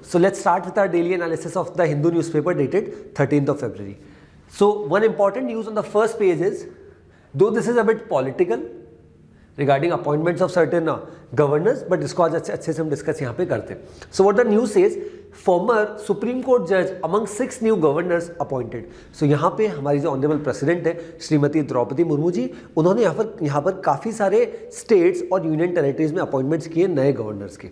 so let's start with our daily analysis of the Hindu newspaper dated 13th of February. So one important news on the first page is, though this is a bit political regarding appointments of certain governors, but इसको आज अच्छे से हम discuss यहाँ पे करते हैं. So what the news says, former Supreme Court judge among 6 new governors appointed. So यहाँ पे हमारी जो ऑनरेबल प्रेसिडेंट है श्रीमती द्रौपदी मुर्मू जी, उन्होंने यहाँ पर काफ़ी सारे स्टेट्स और यूनियन टेरिटरीज में अपॉइंटमेंट्स किए नए गवर्नर्स के.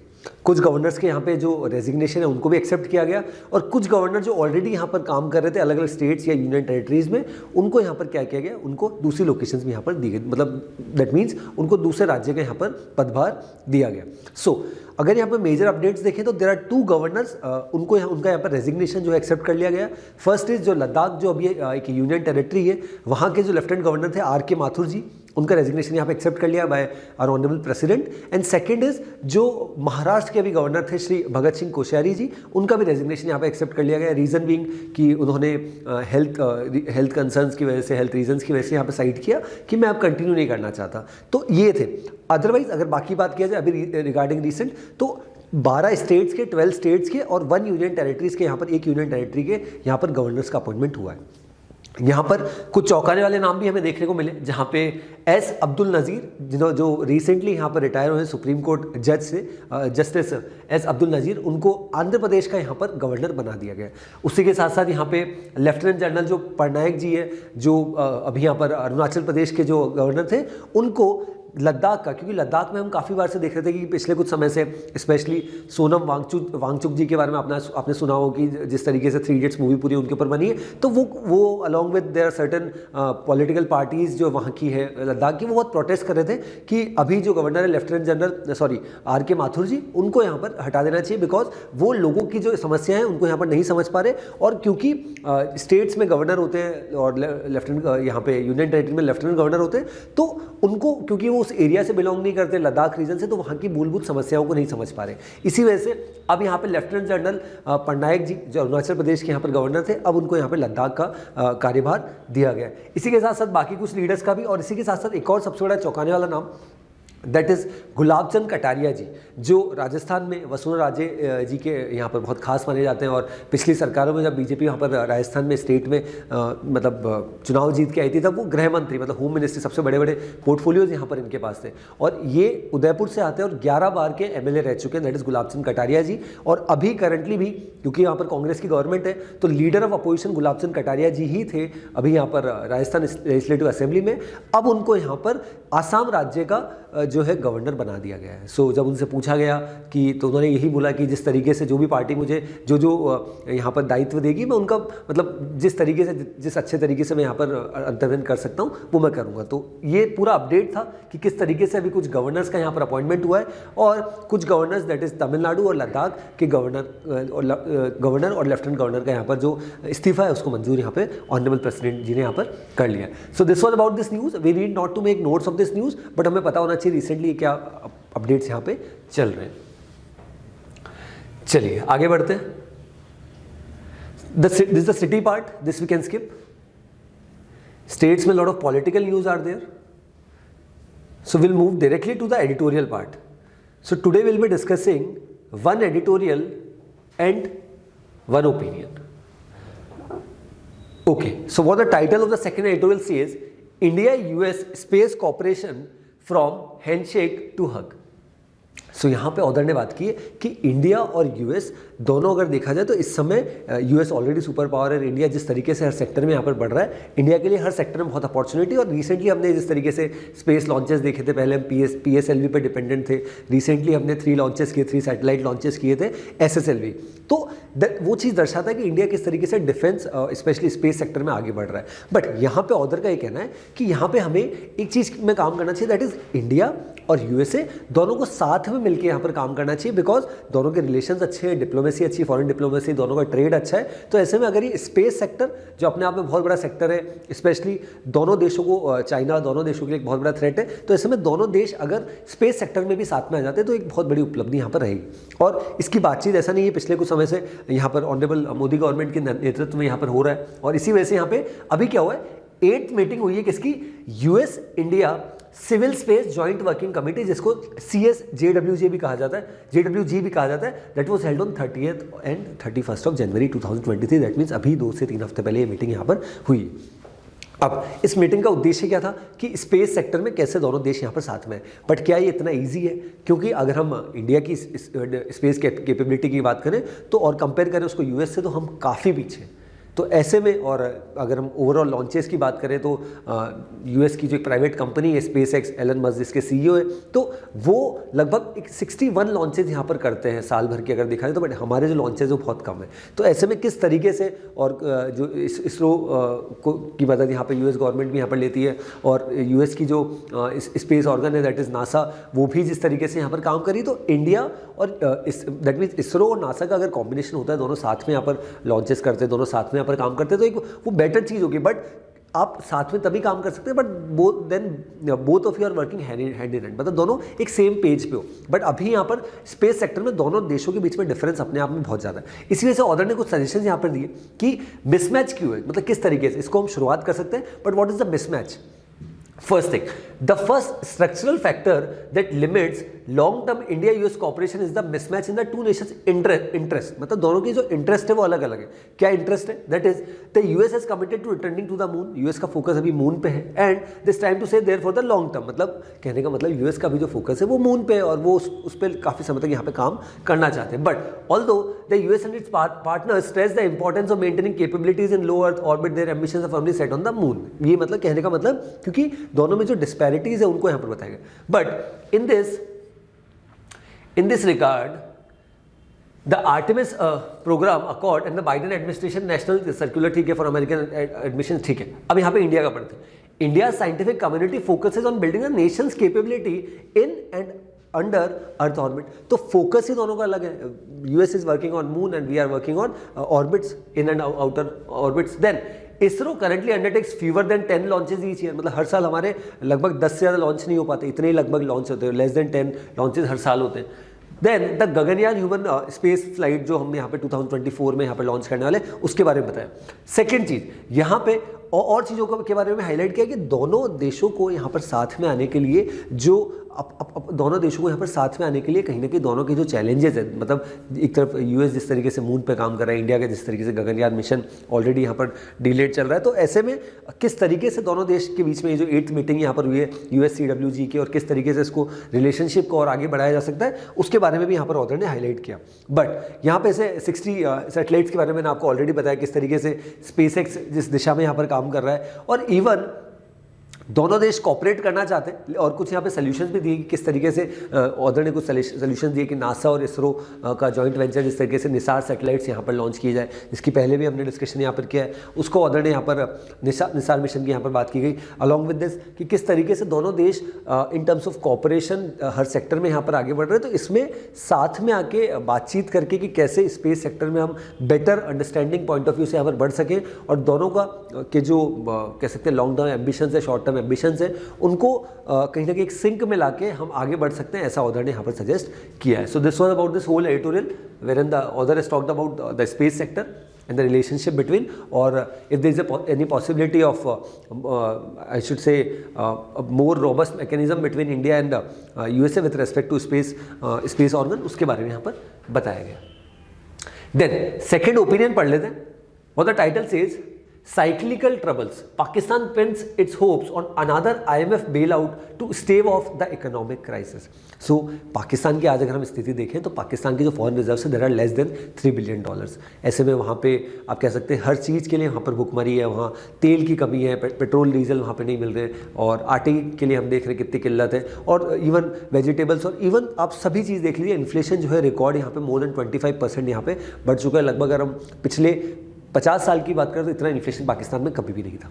कुछ गवर्नर्स के यहाँ पे जो रेजिग्नेशन है उनको भी एक्सेप्ट किया गया, और कुछ गवर्नर जो ऑलरेडी यहाँ पर काम कर रहे थे अलग अलग स्टेट्स या यूनियन टेरिटरीज में, उनको यहाँ पर क्या किया गया, उनको दूसरी लोकेशंस भी यहाँ पर दी गई. मतलब दैट मीन्स उनको दूसरे राज्य का यहाँ पर पदभार दिया गया. सो अगर यहाँ पर मेजर अपडेट्स देखें तो देयर आर 2 गवर्नर्स, उनका यहाँ पर रेजिग्नेशन जो है एक्सेप्ट कर लिया गया. फर्स्ट इज जो लद्दाख जो अभी एक यूनियन टेरिटरी है, वहाँ के जो लेफ्टिनेंट गवर्नर थे आर के माथुर जी, उनका रेजिग्नेशन यहाँ पे एक्सेप्ट कर लिया by our honourable president. And second is जो महाराष्ट्र के अभी गवर्नर थे श्री भगत सिंह कोश्यारी जी, उनका भी रेजिग्नेशन यहाँ पे एक्सेप्ट कर लिया गया. रीज़न बीइंग कि उन्होंने हेल्थ कंसर्न्स की वजह से, हेल्थ रीजंस की वजह से यहाँ पे साइड किया कि मैं अब कंटिन्यू नहीं करना चाहता. तो ये थे. अदरवाइज अगर बाकी बात किया जाए अभी रिगार्डिंग रिसेंट, तो 12 स्टेट्स के, 12 स्टेट्स के और 1 यूनियन टेरिटरीज के, यहाँ पर एक यूनियन टेरिटरी के यहाँ पर गवर्नर्स का अपॉइंटमेंट हुआ है. यहाँ पर कुछ चौंकाने वाले नाम भी हमें देखने को मिले, जहाँ पे एस अब्दुल नज़ीर जो रिसेंटली यहाँ पर रिटायर हुए सुप्रीम कोर्ट जज से, जस्टिस एस अब्दुल नज़ीर, उनको आंध्र प्रदेश का यहाँ पर गवर्नर बना दिया गया. उसी के साथ साथ यहाँ पे लेफ्टिनेंट जनरल जो पटनायक जी है, जो अभी यहाँ पर अरुणाचल प्रदेश के जो गवर्नर थे, उनको लद्दाख का, क्योंकि लद्दाख में हम काफ़ी बार से देख रहे थे कि पिछले कुछ समय से स्पेशली सोनम वांगचुक जी के बारे में आपने सुना हो कि जिस तरीके से 3 इडियट्स मूवी पूरी उनके ऊपर बनी है, तो वो along with their certain political parties जो वहाँ की है लद्दाख की, वो बहुत प्रोटेस्ट कर रहे थे कि अभी जो गवर्नर है लेफ्टिनेंट जनरल आर के माथुर जी, उनको यहाँ पर हटा देना चाहिए, बिकॉज वो लोगों की जो समस्या है उनको यहाँ पर नहीं समझ पा रहे. और क्योंकि स्टेट्स में गवर्नर होते हैं और लेफ्टिनेंट यहाँ पे यूनियन टेरिटरी में लेफ्टिनेंट गवर्नर होते हैं, तो उनको, क्योंकि वो उस एरिया से बिलोंग नहीं करते, लद्दाख रीजन से, तो वहाँ की मूलभूत समस्याओं को नहीं समझ पा रहे. इसी वजह से अब यहाँ पे लेफ्टिनेंट जनरल पटनायक जी जो अरुणाचल प्रदेश के यहाँ पर गवर्नर थे, अब उनको यहाँ पे लद्दाख का कार्यभार दिया गया. इसी के साथ साथ बाकी कुछ लीडर्स का भी, और इसी के साथ साथ एक और सबसे बड़ा चौंकाने वाला नाम, दैट इज़ गुलाब चंद कटारिया जी, जो राजस्थान में वसुंधरा राजे जी के यहाँ पर बहुत खास माने जाते हैं. और पिछली सरकारों में जब बीजेपी यहाँ पर राजस्थान में स्टेट में मतलब चुनाव जीत के आई थी, तब वो गृह मंत्री, मतलब होम मिनिस्ट्री, सबसे बड़े बड़े पोर्टफोलियोज यहाँ पर इनके पास थे. और ये उदयपुर से आते हैं और 11 बार के एमएलए रह चुके हैं, दैट इज़ गुलाब चंद कटारिया जी. और अभी करंटली भी, क्योंकि यहाँ पर कांग्रेस की गवर्नमेंट है, तो leader of opposition Gulab Chand Kataria जी ही थे अभी यहाँ पर राजस्थान लेजिस्लेटिव असेंबली में. अब उनको यहाँ पर आसाम राज्य का जो है गवर्नर बना दिया गया है. सो जब उनसे पूछा गया कि, तो उन्होंने यही बोला कि जिस तरीके से जो भी पार्टी मुझे जो यहाँ पर दायित्व देगी, मैं उनका मतलब जिस तरीके से, जिस अच्छे तरीके से मैं यहाँ पर अंतर्वेन कर सकता हूँ वो मैं करूँगा. तो ये पूरा अपडेट था कि किस तरीके से अभी कुछ गवर्नर्स का यहाँ पर अपॉइंटमेंट हुआ है, और कुछ गवर्नर्स दैट इज़ तमिलनाडु और लद्दाख के गवर्नर और लेफ्टिनेंट गवर्नर का यहाँ पर जो इस्तीफा है उसको मंजूर यहाँ पे ऑनरेबल प्रेसिडेंट जी ने यहाँ पर कर लिया. So this was about this news. We need not to make notes of this news, but हमें पता होना चाहिए रिसेंटली क्या अपडेट्स यहाँ पे चल रहे हैं. चलिए आगे बढ़ते हैं. This is the city part, this we can skip. States में lot of political news are there, so will move directly to the editorial part. So today will be discussing 1 editorial and 1 opinion. Okay, so what the title of the second editorial says, India-US Space Cooperation from Handshake to Hug. सो यहाँ पे author ने बात की है कि India और US दोनों अगर देखा जाए तो इस समय यूएस ऑलरेडी सुपर पावर है. इंडिया जिस तरीके से हर सेक्टर में यहाँ पर बढ़ रहा है, इंडिया के लिए हर सेक्टर में बहुत अपॉर्चुनिटी. और रिसेंटली हमने जिस तरीके से स्पेस लॉन्चेस देखे थे, पहले हम PSLV पे डिपेंडेंट थे, रिसेंटली हमने 3 लॉन्चेस किए, 3 सैटेलाइट लॉन्चेस किए थे SSLV. तो वो चीज़ दर्शाता है कि इंडिया किस तरीके से डिफेंस स्पेशली स्पेस सेक्टर में आगे बढ़ रहा है. बट यहाँ पे ऑथर का ये कहना है कि यहाँ पे हमें एक चीज़ में काम करना चाहिए, दैट इज़ इंडिया और यूएसए दोनों को साथ में मिलकर यहाँ पर काम करना चाहिए, बिकॉज दोनों के रिलेशंस अच्छे हैं, डिप्लोमेसी अच्छी, फॉरेन डिप्लोमेसी, दोनों का ट्रेड अच्छा है. तो ऐसे में अगर ये स्पेस सेक्टर जो अपने आप में बहुत बड़ा सेक्टर है, स्पेशली दोनों देशों को, चाइना दोनों देशों के लिए एक बहुत बड़ा थ्रेट है, तो ऐसे में दोनों देश अगर स्पेस सेक्टर में भी साथ में आ जाते हैं तो एक बहुत बड़ी उपलब्धि यहाँ पर रहेगी. और इसकी बातचीत ऐसा नहीं है, पिछले कुछ समय से यहाँ पर ऑनरेबल मोदी गवर्नमेंट के नेतृत्व में यहाँ पर हो रहा है. और इसी वजह से यहाँ पे अभी क्या हुआ है, 8th मीटिंग हुई है किसकी, US India civil space joint working committee, जिसको CSJWG भी कहा जाता है, JWG भी कहा जाता है, that was held on 30th and 31st of January 2023। That means अभी 2 से 3 हफ्ते पहले ये मीटिंग यहाँ पर हुई। अब इस मीटिंग का उद्देश्य क्या था कि स्पेस सेक्टर में कैसे दोनों देश यहाँ पर साथ में हैं। बट क्या ये इतना इजी है? क्योंकि अगर हम इंडिया की स्पेस कैपेबिलिटी की बात करें तो और कंपेयर करें उसको US से, तो हम काफ़ी पीछे हैं। तो ऐसे में, और अगर हम ओवरऑल लॉन्चेस की बात करें तो US की जो एक प्राइवेट कंपनी है SpaceX, एलन मस्क जिसके CEO है, तो वो लगभग 61 लॉन्चेस यहाँ पर करते हैं साल भर की अगर देखा जाए तो। बट हमारे जो लॉन्चेस वो बहुत कम है। तो ऐसे में किस तरीके से, और जो इसरो की मदद यहाँ पर US गवर्नमेंट भी यहाँ पर लेती है, और US की जो स्पेस ऑर्गन है दैट इज़ नासा, वो भी जिस तरीके से यहाँ पर काम करी, तो इंडिया और दैट मीन्स इसरो और नासा का अगर कॉम्बिनेशन होता है, दोनों साथ में यहाँ पर लॉन्चेस करते हैं, दोनों साथ में पर काम करते हैं, तो एक वो बेटर चीज होगी। बट आप साथ में तभी काम कर सकते हैं but both of you are working hand in hand, मतलब दोनों एक सेम पेज पे हो। बट अभी यहाँ पर स्पेस सेक्टर में दोनों देशों के बीच में डिफरेंस अपने आप में बहुत ज़्यादा है। इसी वजह से ऑर्डर ने कुछ सजेशन यहाँ पर दिए कि मिसमैच क्यों है, मतलब किस तरीके से इसको हम शुरुआत कर सकते हैं। But what is the mismatch? First thing, the first structural factor that limits long-term India-US cooperation is the mismatch in the two nations' interest. मतलब दोनों की जो इंटरेस्ट है वो अलग अलग है। क्या इंटरेस्ट है? That is, the US has committed to returning to the moon. US का फोकस अभी मून पे है, and this time to say there for the long term. मतलब कहने का मतलब US का भी जो फोकस है वो मून पे है और वो उस पर काफी समय तक यहाँ पे काम करना चाहते हैं। But although the US and its partners stress the importance of maintaining capabilities in low Earth orbit, their ambitions are firmly set on the moon. ये मतलब कहने का मतलब क्योंकि दोनों में जो डिस्पैरिटीज है उनको यहां पर बताया गया। But in this regard the Artemis program accord and the Biden administration national circular, ठीक है, फॉर अमेरिकन एडमिशन, ठीक है। अब यहां पे इंडिया का पढ़ते हैं। India scientific community focuses on building the nation's capability in and under earth orbit. तो फोकस ही दोनों का अलग है। US is working on moon and we are working on orbits, in and outer orbits. Then ISRO currently undertakes fewer than 10 launches each year, मतलब हर साल हमारे लगभग 10 से ज़्यादा लॉन्च नहीं हो पाते, इतने ही लगभग लॉन्च होते हैं, लेस देन 10 लॉन्चेस हर साल होते हैं। Then the Gaganyaan human space flight जो हम यहाँ पे 2024 में यहाँ पे लॉन्च करने वाले, उसके बारे में बताया। सेकेंड चीज़ यहाँ पे और चीज़ों के बारे में हाईलाइट किया कि दोनों देशों को यहाँ पर साथ में आने के लिए जो दोनों देशों को यहाँ पर साथ में आने के लिए कहीं ना कहीं दोनों के जो चैलेंजेस हैं, मतलब एक तरफ US जिस तरीके से मून पे काम कर रहा है, इंडिया का जिस तरीके से गगनयान मिशन ऑलरेडी यहाँ पर डिलेड चल रहा है, तो ऐसे में किस तरीके से दोनों देश के बीच में ये जो 8th मीटिंग यहाँ पर हुई है USCWG की, और किस तरीके से इसको रिलेशनशिप को और आगे बढ़ाया जा सकता है, उसके बारे में भी यहाँ पर ऑथर ने हाईलाइट किया। बट यहाँ पे से 60 सैटेलाइट्स के बारे में मैंने आपको ऑलरेडी बताया किस तरीके से SpaceX जिस दिशा में यहाँ पर काम कर रहा है, और इवन दोनों देश कॉपरेट करना चाहते हैं। और कुछ यहाँ पे सॉल्यूशंस भी दिए कि किस तरीके से ऑथर ने कुछ सॉल्यूशंस दिए कि नासा और इसरो का जॉइंट वेंचर जिस तरीके से निसार सैटेलाइट्स यहाँ पर लॉन्च किए जाए, जिसकी पहले भी हमने डिस्कशन यहाँ पर किया है, उसको ऑथर ने यहाँ पर निसार मिशन की यहाँ पर बात की गई। अलॉन्ग विद दिस कि किस तरीके से दोनों देश in terms of corporation her sector में यहाँ पर आगे बढ़ रहे हैं। तो इसमें साथ में आके बातचीत करके कि कैसे स्पेस सेक्टर में हम better understanding point of view से यहाँ पर बढ़ सकें, और दोनों का के जो कह सकते हैं लॉन्ग टर्म एम्बिशंस है, शॉर्ट टर्म एम्बिशंस है, उनको कहीं ना कहीं एक सिंक में लाके हम आगे बढ़ सकते हैं, ऐसा ऑथर ने यहाँ पर सजेस्ट किया है। So this was about this whole editorial wherein the author has talked about the space sector and the relationship between, or if there is any possibility of I should say a more robust mechanism between India and USA with respect to space organ, उसके बारे में यहाँ पर बताया गया। Then second opinion पढ़ लेते हैं। What the title says, cyclical troubles, Pakistan pins its hopes on another IMF bailout to stave off the economic crisis. So Pakistan की आज अगर हम स्थिति देखें तो पाकिस्तान की जो फॉरेन रिजर्व है there are less than $3 billion. ऐसे में वहाँ पे आप कह सकते हैं हर चीज़ के लिए वहाँ पर भुखमरी है, वहाँ तेल की कमी है, पेट्रोल डीजल वहाँ पे नहीं मिल रहे, और आटे के लिए हम देख रहे हैं कितनी किल्लत है, और इवन वेजिटेबल्स, और इवन आप सभी चीज़ देख लीजिए, इन्फ्लेशन जो है रिकॉर्ड यहाँ पे मोर देन 25% यहाँ पे बढ़ चुका है। लगभग अगर हम पिछले 50 साल की बात करें तो इतना इन्फ्लेशन पाकिस्तान में कभी भी नहीं था।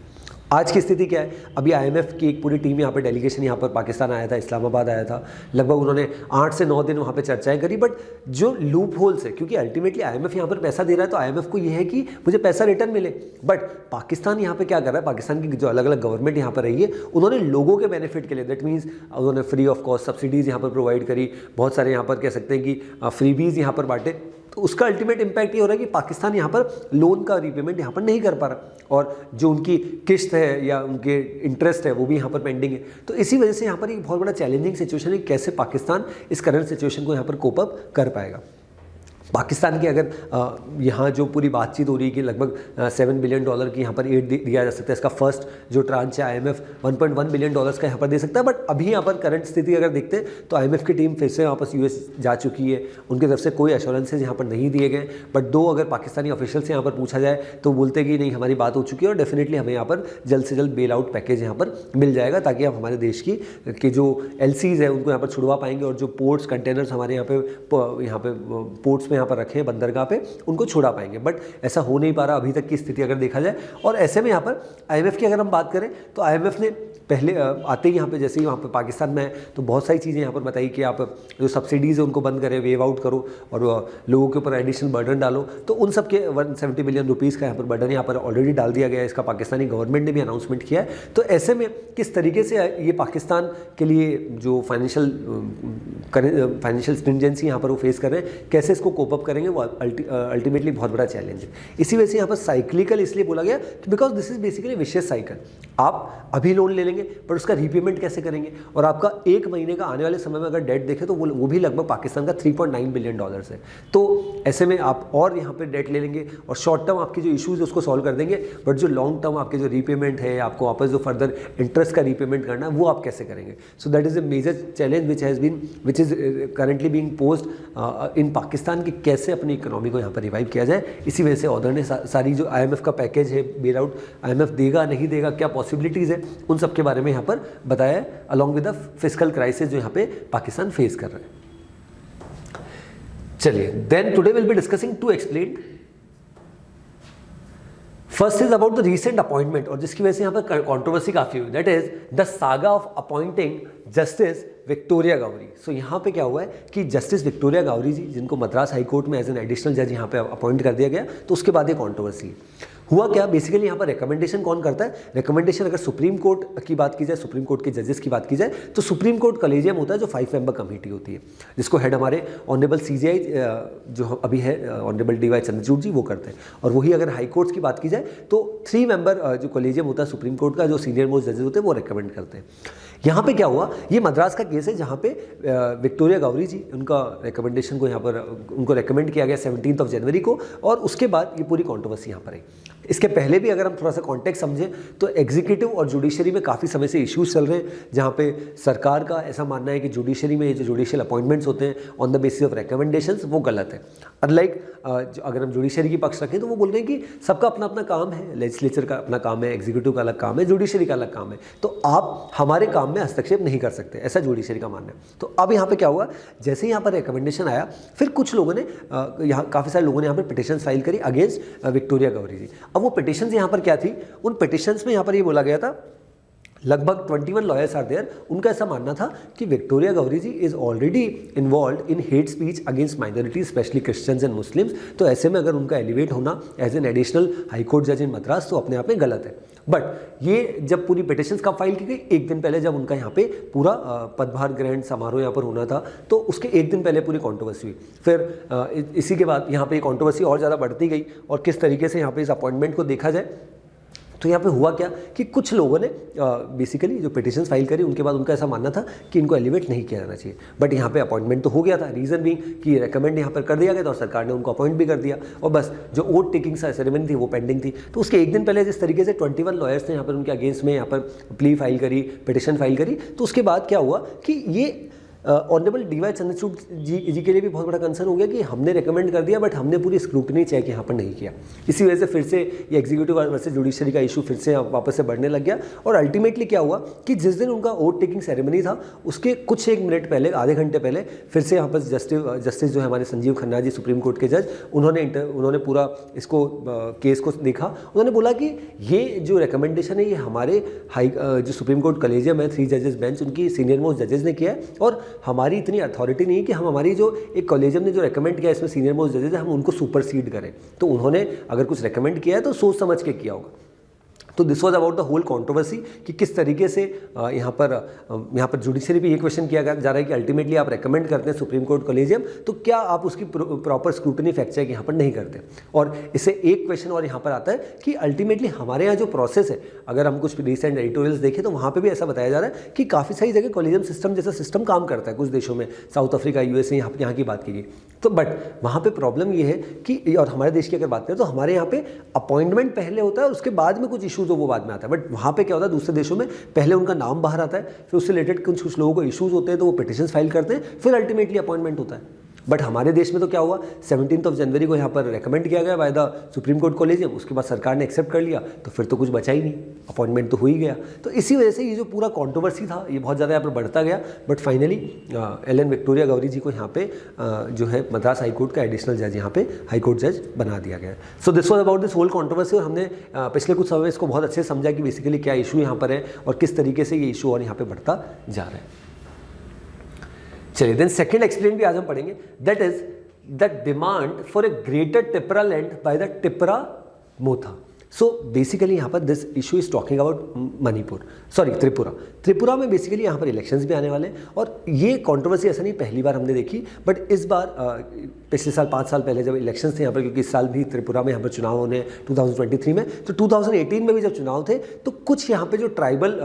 आज की स्थिति क्या है? अभी IMF की एक पूरी टीम यहाँ पर डेलीगेशन यहाँ पर पाकिस्तान आया था, इस्लामाबाद आया था, लगभग उन्होंने 8 से 9 दिन वहाँ पे चर्चाएं करी। बट जो लूप होल्स है, क्योंकि अल्टीमेटली IMF यहाँ पर पैसा दे रहा है तो IMF को ये है कि मुझे पैसा रिटर्न मिले, बट पाकिस्तान यहाँ पे क्या कर रहा है, पाकिस्तान की जो अलग अलग गवर्नमेंट यहाँ पर रही है उन्होंने लोगों के बेनिफिट के लिए, दैट मीन्स उन्होंने फ्री ऑफ कॉस्ट सब्सिडीज़ यहाँ पर प्रोवाइड करी, बहुत सारे यहाँ पर कह सकते हैं कि फ्रीबीज़ यहाँ पर बांटे। तो उसका अल्टीमेट इम्पैक्ट ये हो रहा है कि पाकिस्तान यहाँ पर लोन का रीपेमेंट यहाँ पर नहीं कर पा रहा और जो उनकी किस्त है या उनके इंटरेस्ट है वो भी यहाँ पर पेंडिंग है। तो इसी वजह से यहाँ पर एक बहुत बड़ा चैलेंजिंग सिचुएशन है कैसे पाकिस्तान इस करंट सिचुएशन को यहाँ पर कोप अप कर पाएगा। पाकिस्तान की अगर यहाँ जो पूरी बातचीत हो रही है कि लगभग $7 बिलियन की यहाँ पर एड दिया जा सकता है, इसका फर्स्ट जो ट्रांच है IMF $1.1 बिलियन का यहाँ पर दे सकता है। बट अभी यहाँ पर करंट स्थिति अगर देखते हैं तो IMF की टीम फिर से वापस US जा चुकी है, उनकी तरफ से कोई एश्योरेंसेज यहाँ पर नहीं दिए गए। बट दो अगर पाकिस्तानी ऑफिशियल से यहाँ पर पूछा जाए तो बोलते कि नहीं हमारी बात हो चुकी है और डेफिनेटली हमें यहाँ पर जल्द से जल्द बेल आउट पैकेज यहाँ पर मिल जाएगा ताकि हम हमारे देश की जो LCs है उनको यहाँ पर छुड़वा पाएंगे और जो पोर्ट्स कंटेनर्स हमारे यहाँ पे पोर्ट्स में यहाँ पर रखे हैं बंदरगाह पे उनको छुड़ा पाएंगे। बट ऐसा हो नहीं पा रहा अभी तक की स्थिति अगर देखा जाए। और ऐसे में यहाँ पर IMF की अगर हम बात करें तो IMF ने पहले आते ही यहाँ पे जैसे ही वहाँ पे पाकिस्तान में है तो बहुत सारी चीज़ें यहाँ पर बताई कि आप जो सब्सिडीज़ है उनको बंद करें, वेव आउट करो और लोगों के ऊपर एडिशनल बर्डन डालो। तो उन सब के 170 बिलियन रुपीज़ का यहाँ पर बर्डन यहाँ पर ऑलरेडी डाल दिया गया है, इसका पाकिस्तानी गवर्नमेंट ने भी अनाउंसमेंट किया है। तो ऐसे में किस तरीके से ये पाकिस्तान के लिए जो फाइनेंशियल स्ट्रिंजेंसी यहाँ पर वो फेस कर रहे हैं, कैसे इसको कोप अप करेंगे, वो अल्टीमेटली बहुत बड़ा चैलेंज है। इसी वजह से यहाँ पर साइक्लिकल इसलिए बोला गया कि because this is basically vicious cycle. आप अभी लोन ले लेंगे पर उसका रीपेमेंट कैसे करेंगे, और आपका एक महीने का आने वाले समय में अगर डेट देखें तो वो भी लगभग पाकिस्तान का $3.9 बिलियन है। तो ऐसे में आप और यहाँ पे डेट ले लेंगे और शॉर्ट टर्म आपकी जो इश्यूज है उसको सॉल्व कर देंगे, बट जो लॉन्ग टर्म आपके जो रीपेमेंट है, आपको वापस जो फर्दर इंटरेस्ट का रीपेमेंट करना है वो आप कैसे करेंगे। So that is a major challenge which is currently being posed in Pakistan कि कैसे अपनी इकोनॉमी को यहाँ पर रिवाइव किया जाए। इसी वजह से ऑर्डर ने सारी जो IMF का पैकेज है, बेल आउट IMF देगा नहीं देगा, क्या पॉसिबिलिटीज़ है, उन सब के बारे में यहाँ पर बताया है, along with the fiscal crisis जो यहाँ पे पाकिस्तान फेस कर रहा है। चलिए, then today will be discussing two explain. First is about the recent appointment, और जिसकी वजह से यहाँ पर कंट्रोवर्सी काफी हुई, that is the saga of appointing justice Victoria Gowri. सो यहाँ पे क्या हुआ है कि जस्टिस विक्टोरिया गौरी जी, जिनको मद्रास हाई कोर्ट में एज एन एडिशनल जज यहाँ पे अपॉइंट कर दिया गया, तो उसके बाद ये कंट्रोवर्सी हुआ क्या। बेसिकली यहाँ पर रिकमेंडेशन कौन करता है, रिकमेंडेशन अगर सुप्रीम कोर्ट की बात की जाए, सुप्रीम कोर्ट के जजेस की बात की जाए, तो सुप्रीम कोर्ट कलेजियम होता है जो 5 मेंबर कमेटी होती है, जिसको हेड हमारे ऑनरेबल CJI जो अभी है ऑनरेबल DY चंद्रचूड़ जी वो करते हैं। और वही अगर हाई कोर्ट्स की बात की जाए तो 3 मेंबर जो कलेजियम होता है सुप्रीम कोर्ट का, जो सीनियर मोस्ट जजेस होते हैं वो रिकमेंड करते हैं। यहाँ पे क्या हुआ, ये मद्रास का केस है जहाँ पे विक्टोरिया गौरी जी, उनका रिकमेंडेशन को यहाँ पर उनको रिकमेंड किया गया 17 जनवरी को, और उसके बाद ये पूरी कॉन्ट्रोवर्सी यहाँ पर आई। इसके पहले भी अगर हम थोड़ा सा कॉन्टेक्स्ट समझें तो एग्जीक्यूटिव और जुडिशरी में काफ़ी समय से इश्यूज चल रहे हैं, जहाँ पे सरकार का ऐसा मानना है कि जुडिशरी में ये जो जुडिशियल अपॉइंटमेंट्स होते हैं on the basis of recommendations वो गलत है। अनलाइक अगर हम जुडिशरी की पक्ष रखें तो वो बोल रहे हैं कि सबका अपना अपना काम है, लेजिस्लेचर का अपना काम है, एग्जीक्यूटिव का अलग काम है, जुडिशरी का अलग काम है, तो आप हमारे काम में हस्तक्षेप नहीं कर सकते, ऐसा जुडिशरी का मानना है। तो अब यहाँ पे क्या हुआ, जैसे ही यहाँ पर रिकमेंडेशन आया, फिर कुछ लोगों ने यहाँ काफ़ी सारे लोगों ने यहाँ पर पिटिशन फाइल करी अगेंस्ट विक्टोरिया गौरी जी। अब वो पिटिशंस यहाँ पर क्या थी, उन पिटिशंस में यहाँ पर ये बोला गया था, लगभग 21 लॉयर्स आर देयर, उनका ऐसा मानना था कि Victoria Gowri ji is already involve in hate speech against minorities specially Christians and Muslims. तो ऐसे में अगर उनका एलिवेट होना as an additional high court जज इन मद्रास तो अपने आप में गलत है। बट ये जब पूरी पिटिशंस कब फाइल की गई, एक दिन पहले जब उनका यहाँ पे पूरा पदभार ग्रहण समारोह यहाँ पर होना था, तो उसके एक दिन पहले पूरी कंट्रोवर्सी हुई। फिर इसी के बाद यहाँ पे कंट्रोवर्सी और ज़्यादा बढ़ती गई, और किस तरीके से यहाँ पे इस अपॉइंटमेंट को देखा जाए तो यहाँ पे हुआ क्या कि कुछ लोगों ने बेसिकली जो पिटिशंस फाइल करी, उनके बाद उनका ऐसा मानना था कि इनको एलिवेट नहीं किया जाना चाहिए। बट यहाँ पे अपॉइंटमेंट तो हो गया था, रीज़न भी कि रिकमेंड यहाँ पर कर दिया गया था और सरकार ने उनको अपॉइंट भी कर दिया, और बस जो वोट टेकिंग सेरेमनी थी वो पेंडिंग थी। तो उसके एक दिन पहले जिस तरीके से 21 लॉयर्स ने यहाँ पर उनके अगेंस्ट में यहाँ पर प्ली फाइल करी, पिटिशन फाइल करी, तो उसके बाद क्या हुआ कि ये ऑनरेबल DY चंद्रचूड़ जी के लिए भी बहुत बड़ा कंसर्न हो गया कि हमने रिकमेंड कर दिया बट हमने पूरी स्क्रूटनी चेक यहाँ पर नहीं किया। इसी वजह से फिर से ये एग्जीक्यूटिव वर्सेस जुडिशरी का इशू फिर से वापस से बढ़ने लग गया, और अल्टीमेटली क्या हुआ कि जिस दिन उनका वोट टेकिंग सेरेमनी था उसके कुछ एक मिनट पहले, आधे घंटे पहले, फिर से यहाँ पर जस्टिस जो है हमारे संजीव खन्ना जी सुप्रीम कोर्ट के जज, उन्होंने पूरा इसको केस को देखा। उन्होंने बोला कि ये जो रिकमेंडेशन है ये हमारे जो सुप्रीम कोर्ट कलेजियम है, 3 जजेस बेंच, उनकी सीनियर मोस्ट जजेस ने किया है, और हमारी इतनी अथॉरिटी नहीं है कि हम हमारी जो एक कॉलेजियम ने जो रेकमेंड किया इसमें सीनियर मोस्ट जजेस है हम उनको सुपरसीड करें। तो उन्होंने अगर कुछ रेकमेंड किया है तो सोच समझ के किया होगा। तो this was about the whole controversy कि किस तरीके से यहाँ पर जुडिशरी पे ये क्वेश्चन किया जा रहा है कि अल्टीमेटली आप रेकमेंड करते हैं सुप्रीम कोर्ट कॉलेजियम, तो क्या आप उसकी प्रॉपर स्क्रूटनी फैक्ट चेक यहाँ पर नहीं करते। और इससे एक क्वेश्चन और यहाँ पर आता है कि अल्टीमेटली हमारे यहाँ जो प्रोसेस है, अगर हम कुछ रिसेंट एडिटोरियल्स देखें तो वहाँ पर भी ऐसा बताया जा रहा है कि काफ़ी सारी जगह कॉलेजियम सिस्टम जैसा सिस्टम काम करता है कुछ देशों में, साउथ अफ्रीका, यूएसए, यहाँ की बात की गई। तो बट वहाँ पे प्रॉब्लम ये है कि, और हमारे देश की अगर बात करें तो हमारे यहाँ पे अपॉइंटमेंट पहले होता है और उसके बाद में कुछ इश्यूज हो वो बाद में आता है। बट वहाँ पे क्या होता है, दूसरे देशों में पहले उनका नाम बाहर आता है, फिर उससे रिलेटेड कुछ लोगों को इश्यूज होते हैं तो वो पिटिशंस फाइल करते हैं, फिर अल्टीमेटली अपॉइंटमेंट होता है। बट हमारे देश में तो क्या हुआ, 17 जनवरी को यहाँ पर रेकमेंड किया गया by the supreme court collegium, उसके बाद सरकार ने एक्सेप्ट कर लिया, तो फिर तो कुछ बचा ही नहीं, अपॉइंटमेंट तो हो ही गया। तो इसी वजह से ये जो पूरा कंट्रोवर्सी था ये बहुत ज़्यादा यहाँ पर बढ़ता गया। But finally L Victoria Gowri ji को यहाँ पे जो है मद्रास हाईकोर्ट का एडिशनल जज यहाँ पे हाईकोर्ट जज बना दिया गया। So this was about this whole controversy. और हमने पिछले कुछ समय इसको बहुत अच्छे से समझा कि बेसिकली क्या इशू यहाँ पर है और किस तरीके से ये इशू और यहाँ पे बढ़ता जा रहा है। चलिए देन सेकेंड एक्सप्लेन भी आज हम पढ़ेंगे, that is the demand for a greater Tipra land by the Tipra Motha. So basically यहाँ पर this issue is talking about Tripura में बेसिकली यहाँ पर इलेक्शंस भी आने वाले हैं। और ये कंट्रोवर्सी ऐसा नहीं पहली बार हमने देखी, बट इस बार पिछले साल 5 साल पहले जब इलेक्शंस थे यहाँ पर, क्योंकि इस साल भी त्रिपुरा में यहाँ पर चुनाव होने 2023 में, तो 2018 में भी जब चुनाव थे तो कुछ यहाँ पे जो ट्राइबल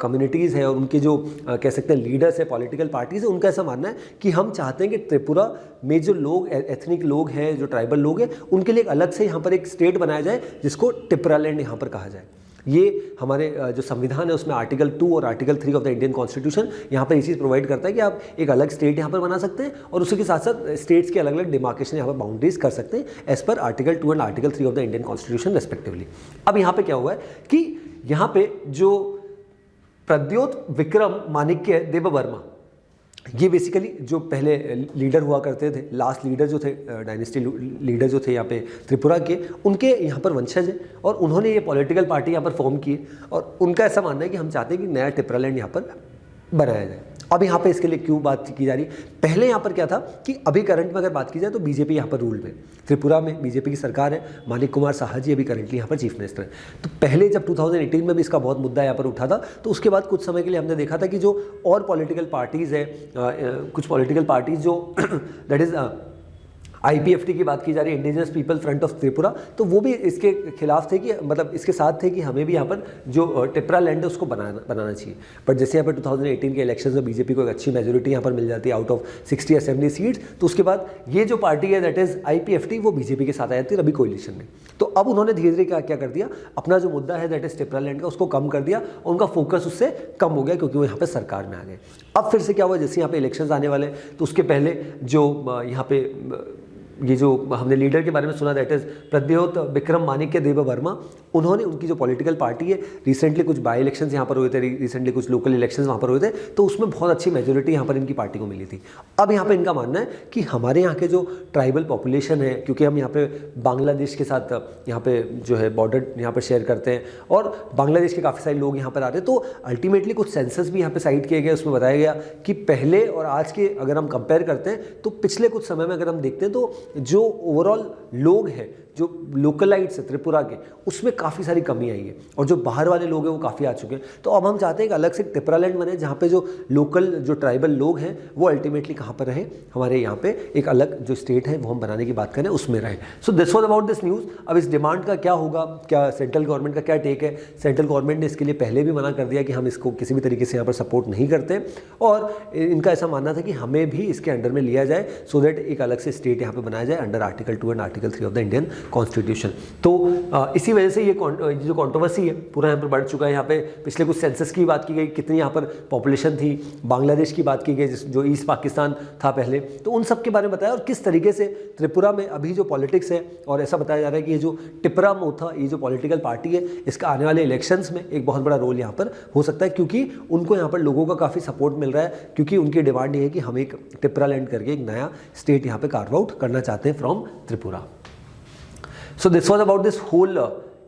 कम्युनिटीज़ है और उनके जो कह सकते हैं लीडर्स है, पॉलिटिकल पार्टीज़ है, उनका ऐसा मानना है कि हम चाहते हैं कि त्रिपुरा में जो लोग एथनिक लोग हैं, जो ट्राइबल लोग हैं, उनके लिए एक अलग से यहाँ पर एक स्टेट बनाया जाए जिसको टिपरा लैंड यहाँ पर कहा जाए। ये हमारे जो संविधान है उसमें आर्टिकल 2 और article 3 of the Indian constitution यहाँ पर ये चीज़ प्रोवाइड करता है कि आप एक अलग स्टेट यहाँ पर बना सकते हैं और उसी के साथ साथ स्टेट्स के अलग अलग डिमार्केशन यहाँ पर बाउंड्रीज कर सकते हैं as per article 2 and article 3 of the Indian constitution respectively. अब यहाँ पे क्या हुआ है कि यहाँ पे जो प्रद्योत विक्रम माणिक्य देववर्मा, ये बेसिकली जो पहले लीडर हुआ करते थे, लास्ट लीडर जो थे, डायनेस्टी लीडर जो थे यहाँ पे त्रिपुरा के, उनके यहाँ पर वंशज हैं और उन्होंने ये पॉलिटिकल पार्टी यहाँ पर फॉर्म की है और उनका ऐसा मानना है कि हम चाहते हैं कि नया टिपरा लैंड यहाँ पर बनाया जाए। अब यहाँ पे इसके लिए क्यों बात की जा रही है, पहले यहाँ पर क्या था कि अभी करंट में अगर बात की जाए तो बीजेपी यहाँ पर रूल में, त्रिपुरा में बीजेपी की सरकार है, मानिक कुमार साहा जी अभी करंटली यहाँ पर चीफ मिनिस्टर हैं। तो पहले जब 2018 में भी इसका बहुत मुद्दा यहाँ पर उठा था, तो उसके बाद कुछ समय के लिए हमने देखा था कि जो और पॉलिटिकल पार्टीज़ है, कुछ पॉलिटिकल पार्टीज़ जो दैट इज़ IPFT की बात की जा रही है, indigenous people front of Tripura, तो वो भी इसके खिलाफ थे कि मतलब इसके साथ थे कि हमें भी यहाँ पर जो टिपरा लैंड है उसको बनाना चाहिए। बट जैसे यहाँ पर 2018 के इलेक्शंस में बीजेपी को एक अच्छी मेजोरिटी यहाँ पर मिल जाती है आउट ऑफ 60 असेंबली सीट्स, तो उसके बाद ये जो पार्टी है दैट इज़ IPFT वो बीजेपी के साथ आ जाती है रबी कोलिशन में। तो अब उन्होंने धीरे धीरे क्या कर दिया, अपना जो मुद्दा है दैट इज टिपरा लैंड का उसको कम कर दिया, उनका फोकस उससे कम हो गया क्योंकि वो यहाँ पे सरकार में आ गए। अब फिर से क्या हुआ, जैसे यहाँ पे इलेक्शंस आने वाले तो उसके पहले जो यहाँ पे ये जो हमने लीडर के बारे में सुना दैट इज प्रद्योत विक्रम माणिक्य देववर्मा, उन्होंने उनकी जो पॉलिटिकल पार्टी है, रिसेंटली कुछ बाई इलेक्शंस यहाँ पर हुए थे, रिसेंटली कुछ लोकल इलेक्शंस वहाँ पर हुए थे, तो उसमें बहुत अच्छी मेजोरिटी यहाँ पर इनकी पार्टी को मिली थी। अब यहाँ पे इनका मानना है कि हमारे यहाँ के जो ट्राइबल पॉपुलेशन है, क्योंकि हम यहाँ पे बांग्लादेश के साथ यहाँ पे जो है बॉर्डर यहाँ पर शेयर करते हैं और बांग्लादेश के काफ़ी सारे लोग यहाँ पर आ रहे हैं, तो अल्टीमेटली कुछ सेंसस भी यहाँ पे साइट किए गए, उसमें बताया गया कि पहले और आज के अगर हम कंपेयर करते हैं तो पिछले कुछ समय में अगर हम देखते हैं तो जो ओवरऑल लोग हैं, जो लोकलाइट्स है त्रिपुरा के, उसमें काफ़ी सारी कमी आई है और जो बाहर वाले लोग हैं वो काफ़ी आ चुके हैं। तो अब हम चाहते हैं कि अलग से टिपरा लैंड बने जहाँ पे जो लोकल जो ट्राइबल लोग हैं वो अल्टीमेटली कहाँ पर रहे, हमारे यहाँ पे एक अलग जो स्टेट है वो हम बनाने की बात करें उसमें रहे। सो this was about this news. अब इस डिमांड का क्या होगा, क्या सेंट्रल गवर्नमेंट का क्या टेक है। सेंट्रल गवर्नमेंट ने इसके लिए पहले भी मना कर दिया कि हम इसको किसी भी तरीके से यहाँ पर सपोर्ट नहीं करते और इनका ऐसा मानना था कि हमें भी इसके अंडर में लिया जाए सो दैट एक अलग से स्टेट यहाँ पर बनाया जाए under article 2 and article 3 of the Indian constitution. तो इसी वजह से ये जो कंट्रोवर्सी है पूरा यहाँ पर बढ़ चुका है। यहाँ पे पिछले कुछ सेंसस की बात की गई, कितनी यहाँ पर पॉपुलेशन थी, बांग्लादेश की बात की गई जो ईस्ट पाकिस्तान था पहले, तो उन सब के बारे में बताया और किस तरीके से त्रिपुरा में अभी जो पॉलिटिक्स है और ऐसा बताया जा रहा है कि ये जो टिपरा मोथा ये जो पॉलिटिकल पार्टी है इसका आने वाले इलेक्शंस में एक बहुत बड़ा रोल यहाँ पर हो सकता है, क्योंकि उनको यहाँ पर लोगों का काफ़ी सपोर्ट मिल रहा है, क्योंकि उनकी डिमांड ये है कि हम एक टिपरा लैंड करके एक नया स्टेट यहाँ पर कार्व आउट करना चाहते हैं from Tripura. So this was about this whole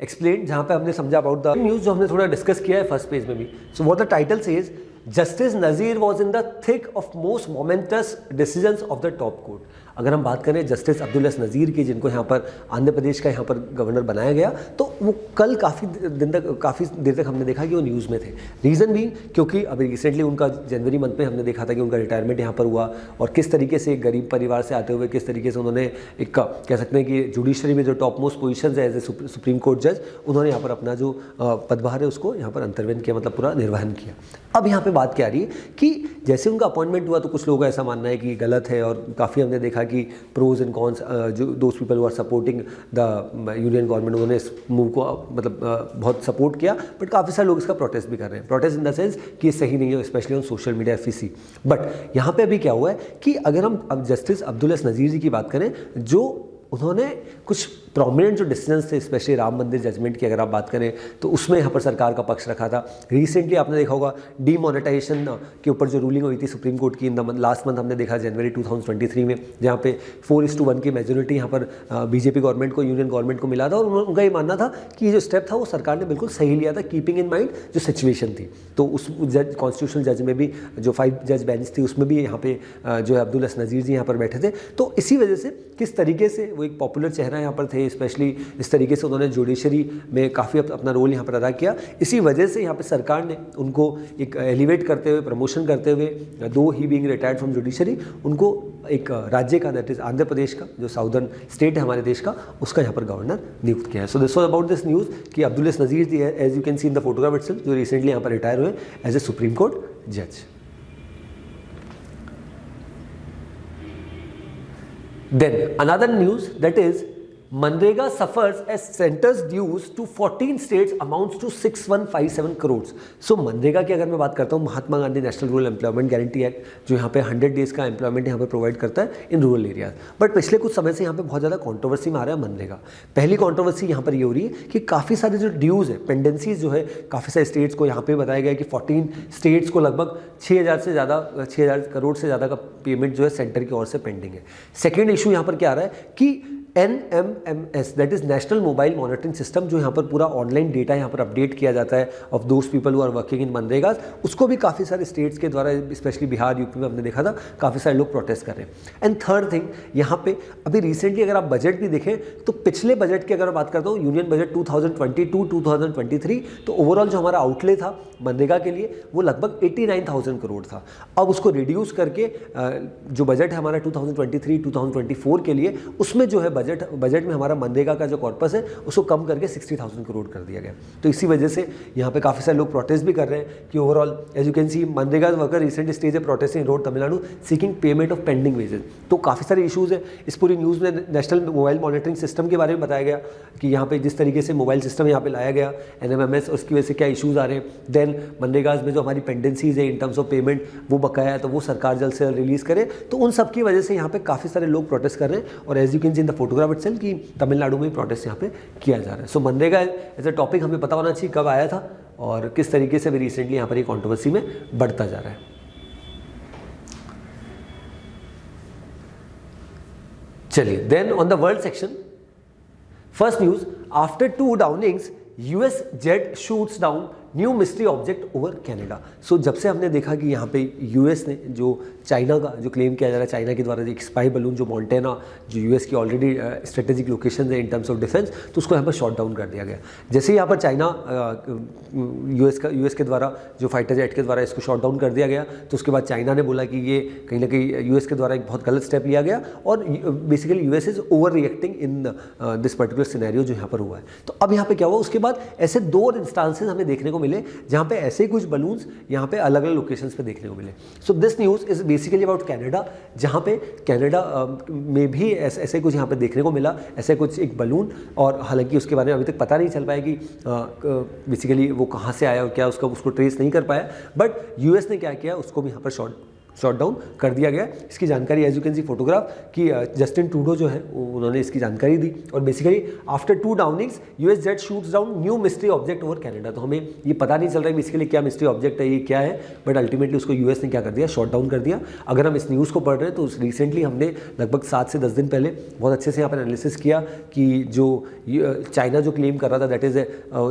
explain, जहाँ पे हमने समझा अबाउट द न्यूज़ जो हमने थोड़ा डिस्कस किया है फर्स्ट पेज में भी। So what the title says, justice Nazeer was in the thick of most momentous decisions of the top court. अगर हम बात करें जस्टिस अब्दुल हसन नज़ीर की, जिनको यहाँ पर आंध्र प्रदेश का यहाँ पर गवर्नर बनाया गया, तो वो कल काफ़ी देर तक हमने देखा कि वो न्यूज़ में थे। रीज़न भी क्योंकि अभी रिसेंटली उनका जनवरी मंथ में हमने देखा था कि उनका रिटायरमेंट यहाँ पर हुआ, और किस तरीके से एक गरीब परिवार से आते हुए किस तरीके से उन्होंने एक कह सकते हैं कि जुडिशरी में जो टॉप मोस्ट पोजीशन है एज ए सुप्रीम कोर्ट जज, उन्होंने यहाँ पर अपना जो पदभार है उसको यहाँ पर अंतर्वेन किया, मतलब पूरा निर्वहन किया। अब यहाँ पे बात क्या आ रही है कि जैसे उनका अपॉइंटमेंट हुआ तो कुछ लोगों का ऐसा मानना है कि गलत है, और काफ़ी हमने देखा कि प्रोज एंड कॉन्स, जो those people who are supporting the union government, उन्होंने इस मूव को मतलब बहुत सपोर्ट किया, बट काफ़ी सारे लोग इसका प्रोटेस्ट भी कर रहे हैं। प्रोटेस्ट इन द सेंस कि ये सही नहीं है, specially on social media FEC. But यहाँ पे अभी क्या हुआ है कि अगर हम अब जस्टिस अब्दुल हसन नज़ीर जी की बात करें, जो उन्होंने कुछ प्रोमिनेंट जो डिसीजंस थे, स्पेशली राम मंदिर जजमेंट की अगर आप बात करें तो उसमें यहाँ पर सरकार का पक्ष रखा था। रिसेंटली आपने देखा होगा डीमोनेटाइजेशन के ऊपर जो रूलिंग हुई थी सुप्रीम कोर्ट की इन द लास्ट मंथ, हमने देखा जनवरी 2023 में, जहाँ पे 4:1 की मेजोरिटी यहाँ पर बीजेपी गवर्नमेंट को, यूनियन गवर्नमेंट को मिला था, और उनका ये मानना था कि ये जो स्टेप था वो सरकार ने बिल्कुल सही लिया था, कीपिंग इन माइंड जो सिचुएशन थी। तो उस जज, कॉन्स्टिट्यूशनल जज में भी जो 5 जज बेंच थी उसमें भी यहाँ पे जो है अब्दुल हसन नज़ीर जी यहाँ पर बैठे थे। तो इसी वजह से किस तरीके से वो एक पॉपुलर चेहरा यहाँ पर थे, स्पेशली इस तरीके से उन्होंने जुडिशरी में काफ़ी अपना रोल यहाँ पर अदा किया। इसी वजह से यहाँ पर सरकार ने उनको एक एलिवेट करते हुए, प्रमोशन करते हुए, दो ही बीइंग रिटायर्ड फ्रॉम जुडिशरी, उनको एक राज्य का, दैट इज आंध्र प्रदेश का, जो साउदर्न स्टेट है हमारे देश का, उसका यहाँ पर गवर्नर नियुक्त किया है। So this was about this news कि Abdul Hasan Nazeer ji, as you can see in the photograph itself, जो रिसेंटली यहाँ पर रिटायर हुए एज ए सुप्रीम कोर्ट जज। Then another news, that is Manrega suffers as center's dues to 14 states amounts to 6157 crores. So मनरेगा की अगर मैं बात करता हूँ, Mahatma Gandhi national rural employment guarantee act, जो यहाँ पे 100 डेज का एम्प्लॉयमेंट यहाँ पे प्रोवाइड करता है इन रूरल एरियाज। बट पिछले कुछ समय से यहाँ पे बहुत ज़्यादा कंट्रोवर्सी में आ रहा है मनरेगा। पहली कंट्रोवर्सी यहाँ पर ये हो रही है कि काफ़ी सारे जो ड्यूज़ है, पेंडेंसीज जो है, काफ़ी सारे स्टेट्स को यहाँ पे बताया गया कि 14 स्टेट्स को लगभग 6000 करोड़ से ज़्यादा का पेमेंट जो है सेंटर की ओर से पेंडिंग है। सेकेंड इशू यहाँ पर क्या आ रहा है कि NMMS, that is national mobile monitoring system, जो यहाँ पर पूरा ऑनलाइन डेटा यहाँ पर अपडेट किया जाता है of those people who are working in MNREGA, उसको भी काफ़ी सारे स्टेट्स के द्वारा, स्पेशली बिहार, यूपी में हमने देखा था काफ़ी सारे लोग प्रोटेस्ट कर रहे हैं। एंड थर्ड थिंग, यहाँ पे अभी रिसेंटली अगर आप बजट भी देखें तो पिछले बजट की अगर बात करता हूँ, यूनियन बजट 2022-2023, तो ओवरऑल जो हमारा आउटले था मनरेगा के लिए वो लगभग 89,000 करोड़ था। अब उसको रिड्यूस करके जो बजट है हमारा 2023-2024 के लिए, उसमें जो है बजट में हमारा मनरेगा का जो कॉर्पस है उसको कम करके 60,000 करोड़ कर दिया गया। तो इसी वजह से यहाँ पे काफ़ी सारे लोग प्रोटेस्ट भी कर रहे हैं कि overall, as you can see, मनरेगा वर्कर रिसेंटली स्टेज है protesting road Tamil Nadu seeking payment of pending wages. तो काफ़ी सारे इशूज़ है। इस पूरी न्यूज़ में नेशनल मोबाइल मॉनिटरिंग सिस्टम के बारे में बताया गया कि यहाँ पे जिस तरीके से मोबाइल सिस्टम यहाँ पे लाया गया NMMS, उसकी वजह से क्या इशूज़ आ रहे हैं। देन मनरेगाज में जो हमारी पेंडेंसीज है इन टर्म्स ऑफ पेमेंट, वो बकाया है, तो वो सरकार जल्द से जल्द रिलीज़ करे। तो उन सब की वजह से यहाँ पे काफ़ी सारे लोग प्रोटेस्ट कर रहे हैं, और as you can see in the photograph itself कि तमिलनाडु में प्रोटेस्ट यहाँ पे किया जा रहा है। सो मनरेगा एज अ टॉपिक हमें पता होना चाहिए कब आया था और किस तरीके से भी रिसेंटली यहाँ पर ये कंट्रोवर्सी में बढ़ता जा रहा है। चलिए, then on the world section, first news, after 2 downings US jet shoots down new mystery object over Canada. So जब से हमने देखा कि यहाँ पे US ने जो चाइना का जो क्लेम किया जा रहा है, चाइना के द्वारा एक स्पाई बलून जो मोंटेना, जो US की ऑलरेडी स्ट्रेटेजिक लोकेशन है इन टर्म्स ऑफ डिफेंस, तो उसको यहाँ पर शॉट डाउन कर दिया गया। जैसे ही यहाँ पर चाइना US के द्वारा जो फाइटर जेट के द्वारा इसको शॉट डाउन कर दिया गया, तो उसके बाद चाइना ने बोला कि ये कहीं ना कहीं US के द्वारा एक बहुत गलत स्टेप लिया गया, और basically US is over reacting in this particular scenario जो यहाँ पर हुआ है। तो अब यहाँ पे क्या हुआ, उसके बाद ऐसे 2 इंस्टांसेस हमें देखने को मिले जहाँ पे ऐसे ही कुछ बलून्स यहाँ पे अलग अलग लोकेशंस पे देखने को मिले। So this news is basically about Canada, जहाँ पे कनाडा में भी ऐसे कुछ यहाँ पे देखने को मिला, ऐसे कुछ एक बलून, और हालांकि उसके बारे में अभी तक पता नहीं चल पाया कि बेसिकली वो कहाँ से आया और क्या उसको ट्रेस नहीं कर पाया। बट US ने क्या किया, उसको भी यहाँ पर शॉट डाउन कर दिया गया। इसकी जानकारी as you can see photograph कि जस्टिन ट्रूडो जो है उन्होंने इसकी जानकारी दी, और basically after 2 downings US jet shoots down new mystery object over Canada. तो हमें ये पता नहीं चल रहा है बेसिकली क्या मिस्ट्री ऑब्जेक्ट है, ये क्या है, बट अल्टीमेटली उसको US ने क्या कर दिया, शॉट डाउन कर दिया। अगर हम इस न्यूज़ को पढ़ रहे हैं तो रिसेंटली हमने लगभग 7 से 10 दिन पहले बहुत अच्छे से यहाँ पर एनालिसिस किया कि जो चाइना जो क्लेम कर रहा था, दैट इज़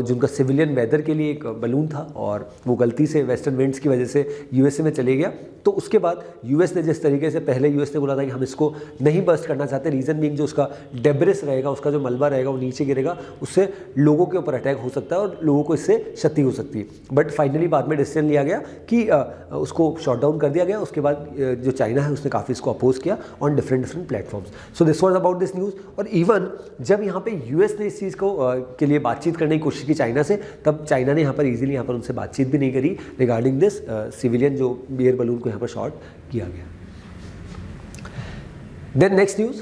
जिनका सिविलियन वेदर के लिए एक बलून था, और वो गलती से वेस्टर्न विंड्स की वजह से USA में चले गया। तो उसके उसके बाद यूएस ने जिस तरीके से पहले यूएस ने बोला था कि हम इसको नहीं बस्ट करना चाहते, रीज़न बीइंग जो उसका डेब्रिस रहेगा, उसका जो मलबा रहेगा वो नीचे गिरेगा, उससे लोगों के ऊपर अटैक हो सकता है और लोगों को इससे क्षति हो सकती है। बट फाइनली बाद में डिसीजन लिया गया कि उसको शॉट डाउन कर दिया गया। उसके बाद जो चाइना है उसने काफ़ी इसको अपोज किया on different platforms. So this was about this news. और इवन जब यहाँ पे यूएस ने इस चीज़ को के लिए बातचीत करने की कोशिश की चाइना से, तब चाइना ने यहाँ पर ईजिली यहाँ पर उनसे बातचीत भी नहीं करी रिगार्डिंग दिस सिविलियन जो एयर बलून को यहाँ पर शॉट किया गया। Then next news,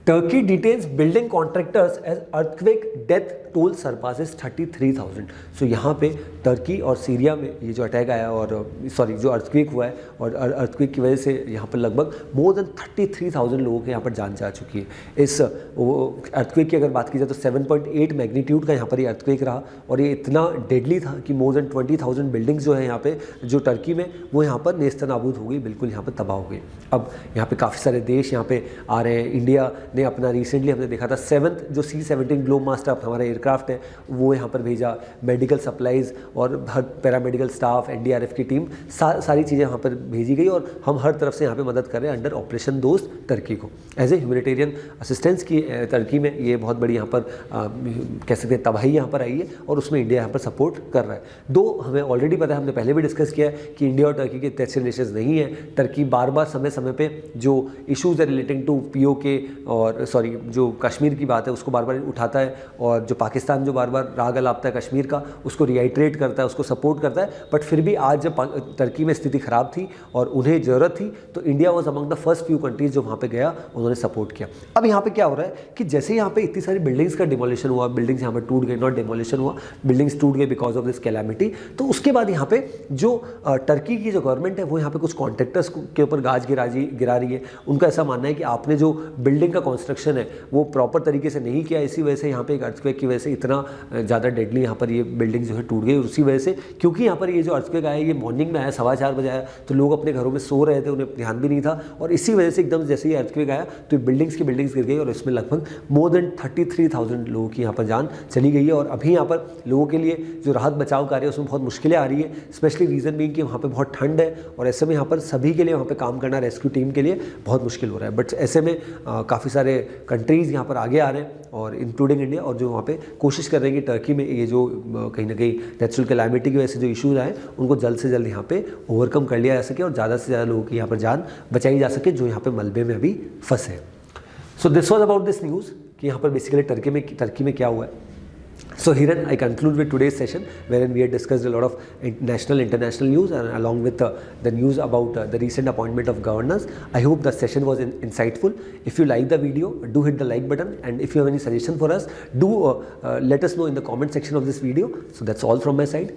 Turkey detains building contractors as earthquake death toll surpasses 33,000। सो यहाँ पे टर्की और सीरिया में ये जो अटैक आया और जो अर्थक्वेक हुआ है और अर्थक्वेक की वजह से यहाँ पर लगभग मोर देन 33,000 लोगों के यहाँ पर जान जा चुकी है। इस अर्थक्वेक की अगर बात की जाए तो 7.8 मैग्नीट्यूड का यहाँ पर ये अर्थक्वेक रहा और ये इतना डेडली था कि मोर देन 20,000 बिल्डिंग्स जो है यहाँ पे जो टर्की में वो यहाँ पर नेस्तनाबूद हो गई, बिल्कुल यहाँ पर तबाह हो गई। अब यहाँ पे काफ़ी सारे देश यहाँ पे आ रहे हैं। इंडिया ने अपना रिसेंटली हमने देखा था 7th जो C-17 ग्लोब मास्टर हमारा एयरक्राफ्ट है वो यहाँ पर भेजा, मेडिकल सप्लाईज़ और हर पैरामेडिकल स्टाफ, NDRF की टीम, सारी चीज़ें यहाँ पर भेजी गई और हम हर तरफ से यहाँ पे मदद कर रहे हैं अंडर ऑपरेशन दोस्त टर्की को। एज ए ह्यूमैनिटेरियन असिस्टेंस की टर्की में ये बहुत बड़ी यहाँ पर कह सकते हैं तबाही यहाँ पर आई है और उसमें इंडिया यहाँ पर सपोर्ट कर रहा है। दो हमें ऑलरेडी पता है, हमने पहले भी डिस्कस किया है कि इंडिया और टर्की के टेस्ट रिलेशंस नहीं है। टर्की बार बार समय समय पर जो इशूज़ है रिलेटिंग टू POK और जो कश्मीर की बात है उसको बार बार उठाता है और जो पाकिस्तान जो बार बार राग अलापता है कश्मीर का उसको रिआइट्रेट करता है, उसको सपोर्ट करता है। बट फिर भी आज जब टर्की में स्थिति ख़राब थी और उन्हें ज़रूरत थी तो India was among the first few countries जो वहाँ पे गया, उन्होंने सपोर्ट किया। अब यहाँ पे क्या हो रहा है कि जैसे यहाँ पे इतनी सारी बिल्डिंग्स का डिमोलिशन हुआ, बिल्डिंग्स यहाँ पर टूट गई, नॉट डिमोलिशन हुआ, बिल्डिंग्स टूट गई बिकॉज ऑफ दिस कैलामिटी, तो उसके बाद यहाँ पे जो टर्की की जो गवर्नमेंट है वो यहाँ पे कुछ कॉन्ट्रैक्टर्स के ऊपर गाज गिरा रही है। उनका ऐसा मानना है कि आपने जो बिल्डिंग का कंस्ट्रक्शन है वो प्रॉपर तरीके से नहीं किया, इसी वजह से यहाँ पे एक अर्थक्वेक की वजह से इतना ज़्यादा डेडली यहाँ पर ये बिल्डिंग जो है टूट गई। उसी वजह से क्योंकि यहाँ पर ये जो अर्थक्वेक आया ये मॉर्निंग में आया, 4:15 बजे आया, तो लोग अपने घरों में सो रहे थे, उन्हें ध्यान भी नहीं था और इसी वजह से एकदम जैसे ही अर्थक्वेक आया तो बिल्डिंग्स की बिल्डिंग्स गिर गई और इसमें लगभग मोर देन 33,000 लोगों की यहाँ पर जान चली गई है। और अभी यहाँ पर लोगों के लिए जो राहत बचाव कार्य है उसमें बहुत मुश्किलें आ रही है, स्पेशली रीज़न बीइंग कि वहाँ पर बहुत ठंड है और ऐसे में यहाँ पर सभी के लिए वहाँ पर काम करना रेस्क्यू टीम के लिए बहुत मुश्किल हो रहा है। बट ऐसे में काफ़ी सारे कंट्रीज़ यहाँ पर आगे आ रहे हैं और इंक्लूडिंग इंडिया, और जो वहाँ पे कोशिश कर रहे हैं कि टर्की में ये जो कहीं ना कहीं नेचुरल कैलामिटी की वजह से जो इश्यूज आए उनको जल्द से जल्द यहाँ पे ओवरकम कर लिया जा सके और ज़्यादा से ज़्यादा लोगों की यहाँ पर जान बचाई जा सके जो यहाँ पे मलबे में अभी फंसे हैं। सो this was about this news कि यहाँ पर बेसिकली टर्की में क्या हुआ है। So herein I conclude with today's session wherein we had discussed a lot of national international news and along with the news about the recent appointment of governors. I hope the session was insightful. If you like the video, do hit the like button, and if you have any suggestion for us, do let us know in the comment section of this video. So that's all from my side.